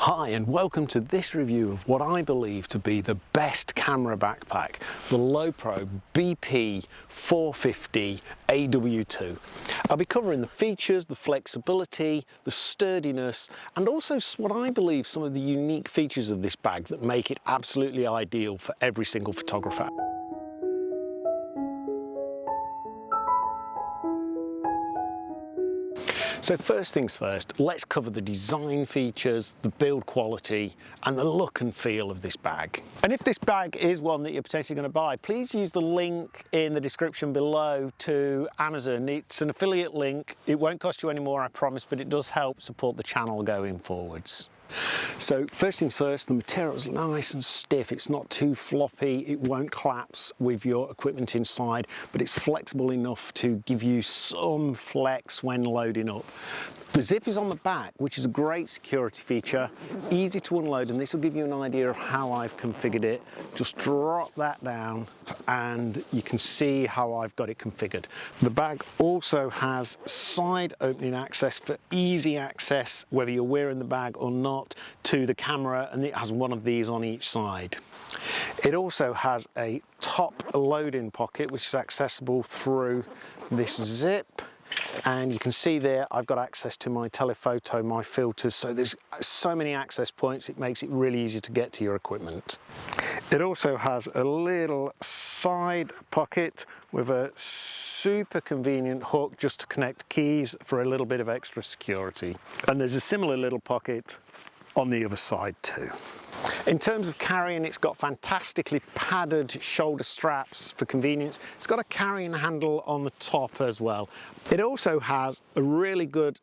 Hi and welcome to this review of what I believe to be the best camera backpack, the Lowepro BP450 AWII. I'll be covering the features, the flexibility, the sturdiness, and also what I believe some of the unique features of this bag that make it absolutely ideal for every single photographer. So first things first, let's cover the design features, the build quality, and the look and feel of this bag. And if this bag is one that you're potentially going to buy, please use the link in the description below to Amazon. It's an affiliate link. It won't cost you any more, I promise, but it does help support the channel going forwards. So first things first, the material is nice and stiff. It's not too floppy. It won't collapse with your equipment inside, but it's flexible enough to give you some flex when loading up. The zip is on the back, which is a great security feature, easy to unload, and this will give you an idea of how I've configured it. Just drop that down and you can see how I've got it configured. The bag also has side opening access for easy access, whether you're wearing the bag or not, to the camera, and it has one of these on each side. It also has a top loading pocket which is accessible through this zip. And you can see there I've got access to my telephoto, my filters, so there's so many access points, it makes it really easy to get to your equipment. It also has a little side pocket with a super convenient hook just to connect keys for a little bit of extra security. And there's a similar little pocket on the other side too. In terms of carrying, it's got fantastically padded shoulder straps for convenience. It's got a carrying handle on the top as well. It also has a really good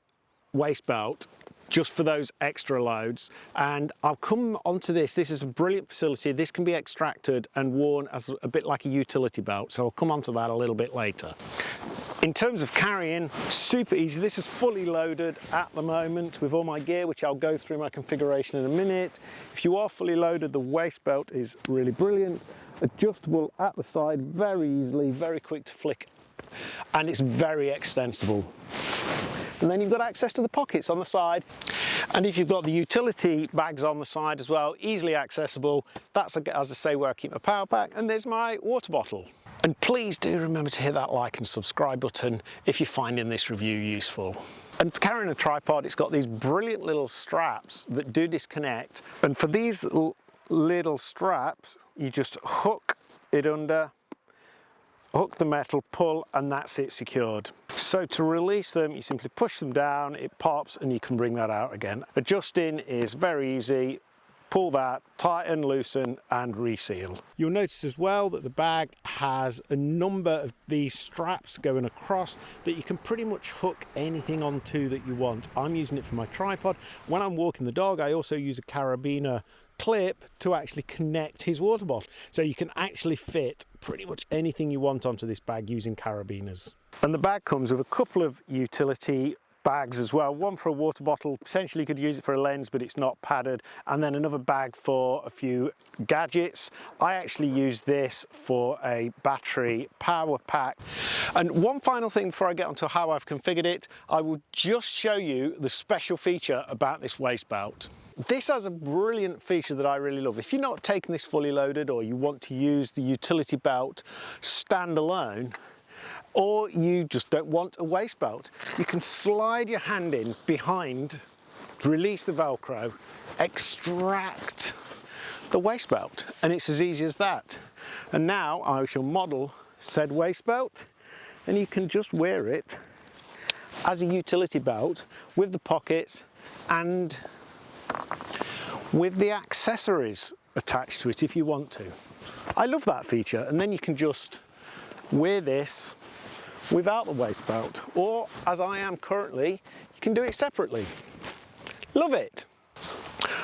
waist belt just for those extra loads, and I'll come onto this. This is a brilliant facility. This can be extracted and worn as a bit like a utility belt, so I'll come onto that a little bit later. In terms of carrying, super easy. This is fully loaded at the moment with all my gear, which I'll go through my configuration in a minute. If you are fully loaded, the waist belt is really brilliant. Adjustable at the side, very easily, very quick to flick, and it's very extensible. And then you've got access to the pockets on the side. And if you've got the utility bags on the side as well, easily accessible. That's, as I say, where I keep my power pack. And there's my water bottle. And please do remember to hit that like and subscribe button if you're finding this review useful. And for carrying a tripod, it's got these brilliant little straps that do disconnect. And for these little straps, you just hook it under, hook the metal, pull, and that's it secured. So to release them, you simply push them down, it pops, and you can bring that out again. Adjusting is very easy. Pull that, tighten, loosen, and reseal. You'll notice as well that the bag has a number of these straps going across that you can pretty much hook anything onto that you want. I'm using it for my tripod. When I'm walking the dog, I also use a carabiner clip to actually connect his water bottle. So you can actually fit pretty much anything you want onto this bag using carabiners. And the bag comes with a couple of utility bags as well, one for a water bottle, potentially you could use it for a lens, but it's not padded, and then another bag for a few gadgets. I actually use this for a battery power pack. And one final thing before I get onto how I've configured it, I will just show you the special feature about this waist belt. This has a brilliant feature that I really love. If you're not taking this fully loaded, or you want to use the utility belt standalone, or you just don't want a waist belt, you can slide your hand in behind, release the Velcro, extract the waist belt, and it's as easy as that. And now I shall model said waist belt, and you can just wear it as a utility belt with the pockets and with the accessories attached to it if you want to. I love that feature. And then you can just wear this without the waist belt, or as I am currently, you can do it separately. Love it.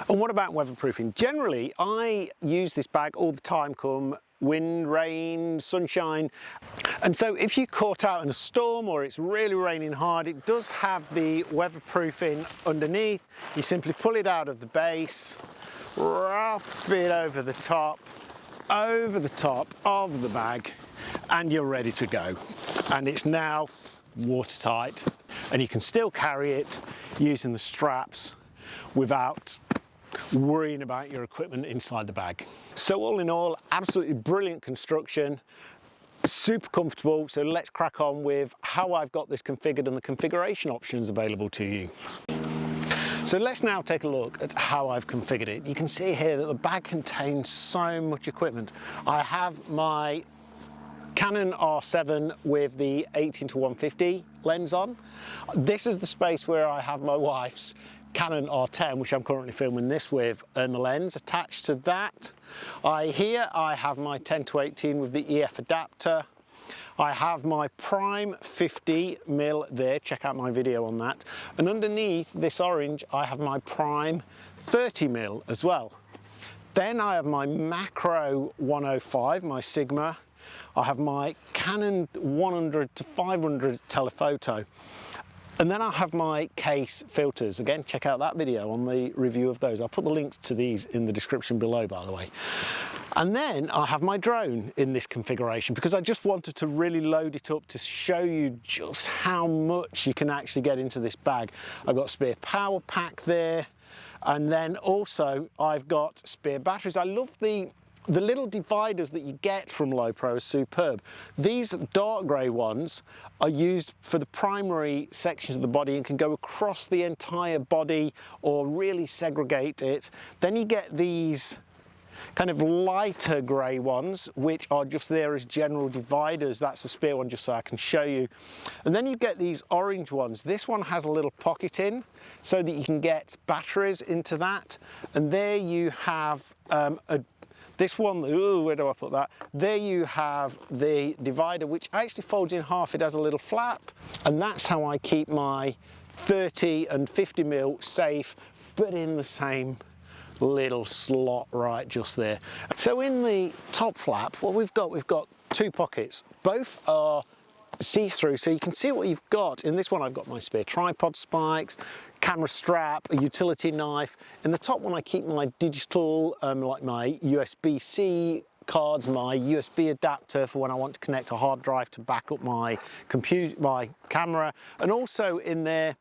And what about weatherproofing? Generally, I use this bag all the time, come wind, rain, sunshine. And so if you're caught out in a storm or it's really raining hard, it does have the weatherproofing underneath. You simply pull it out of the base, wrap it over the top of the bag, and you're ready to go. And it's now watertight, and you can still carry it using the straps without worrying about your equipment inside the bag. So all in all, absolutely brilliant construction, super comfortable. So let's crack on with how I've got this configured and the configuration options available to you. So let's now take a look at how I've configured it. You can see here that the bag contains so much equipment. I have my Canon R7 with the 18-150 lens on. This is the space where I have my wife's Canon R10, which I'm currently filming this with, and the lens attached to that. Here I have my 10-18 with the EF adapter. I have my Prime 50mm there, check out my video on that. And underneath this orange, I have my Prime 30mm as well. Then I have my Macro 105, my Sigma. I have my Canon 100-500 telephoto. And then I have my case filters. Again, check out that video on the review of those. I'll put the links to these in the description below, by the way. And then I have my drone in this configuration because I just wanted to really load it up to show you just how much you can actually get into this bag. I've got a spare power pack there. And then also I've got spare batteries. I love the little dividers that you get from Lowepro are superb. These dark grey ones are used for the primary sections of the body and can go across the entire body or really segregate it. Then you get these kind of lighter grey ones, which are just there as general dividers. That's a spare one just so I can show you. And then you get these orange ones. This one has a little pocket in so that you can get batteries into that. And there you have this one, ooh, where do I put that? There you have the divider, which actually folds in half. It has a little flap, and that's how I keep my 30 and 50mm safe, but in the same little slot right just there. So in the top flap, what we've got two pockets. Both are see-through, so you can see what you've got. In this one, I've got my spare tripod spikes, camera strap, a utility knife. In the top one, I keep my digital, like my USB-C cards, my USB adapter for when I want to connect a hard drive to back up my computer, my camera, and also in there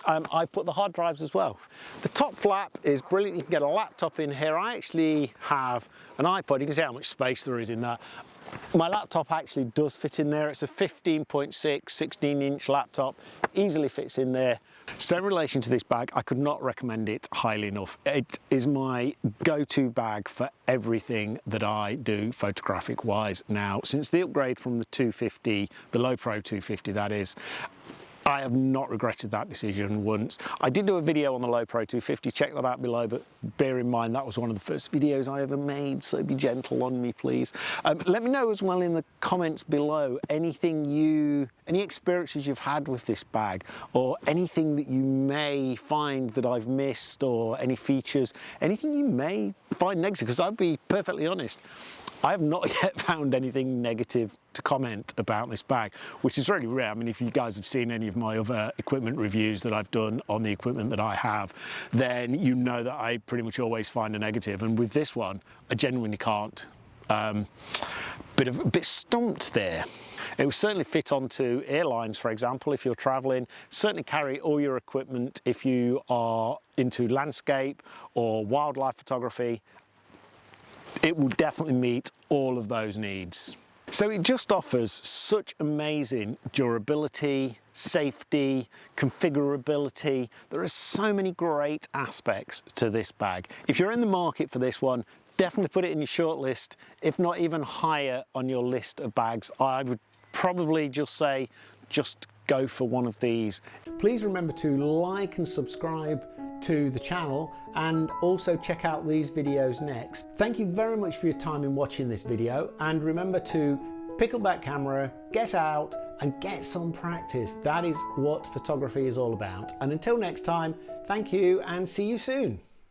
I put the hard drives as well. The top flap is brilliant. You can get a laptop in here. I actually have an iPod. You can see how much space there is in that. My laptop actually does fit in there. It's a 15.6 16-inch laptop, easily fits in there. So in relation to this bag, I could not recommend it highly enough. It is my go-to bag for everything that I do photographic wise now. Since the upgrade from the 250, the Lowepro 250 that is, I have not regretted that decision once. I did do a video on the Lowepro 250, check that out below, but bear in mind that was one of the first videos I ever made, so be gentle on me, please. Let me know as well in the comments below any experiences you've had with this bag, or anything that you may find that I've missed, or any features, anything you may find negative, because I'll be perfectly honest, I have not yet found anything negative to comment about this bag, which is really rare. I mean, if you guys have seen any of my other equipment reviews that I've done on the equipment that I have, then you know that I pretty much always find a negative. And with this one, I genuinely can't. A bit stumped there. It will certainly fit onto airlines, for example, if you're traveling. Certainly carry all your equipment if you are into landscape or wildlife photography. It will definitely meet all of those needs. So it just offers such amazing durability, safety, configurability. There are so many great aspects to this bag. If you're in the market for this one, definitely put it in your shortlist, if not even higher on your list of bags. I would probably just say, just go for one of these. Please remember to like and subscribe to the channel, and also check out these videos next. Thank you very much for your time in watching this video, and remember to pick up that camera, get out and get some practice. That is what photography is all about. And until next time, thank you and see you soon.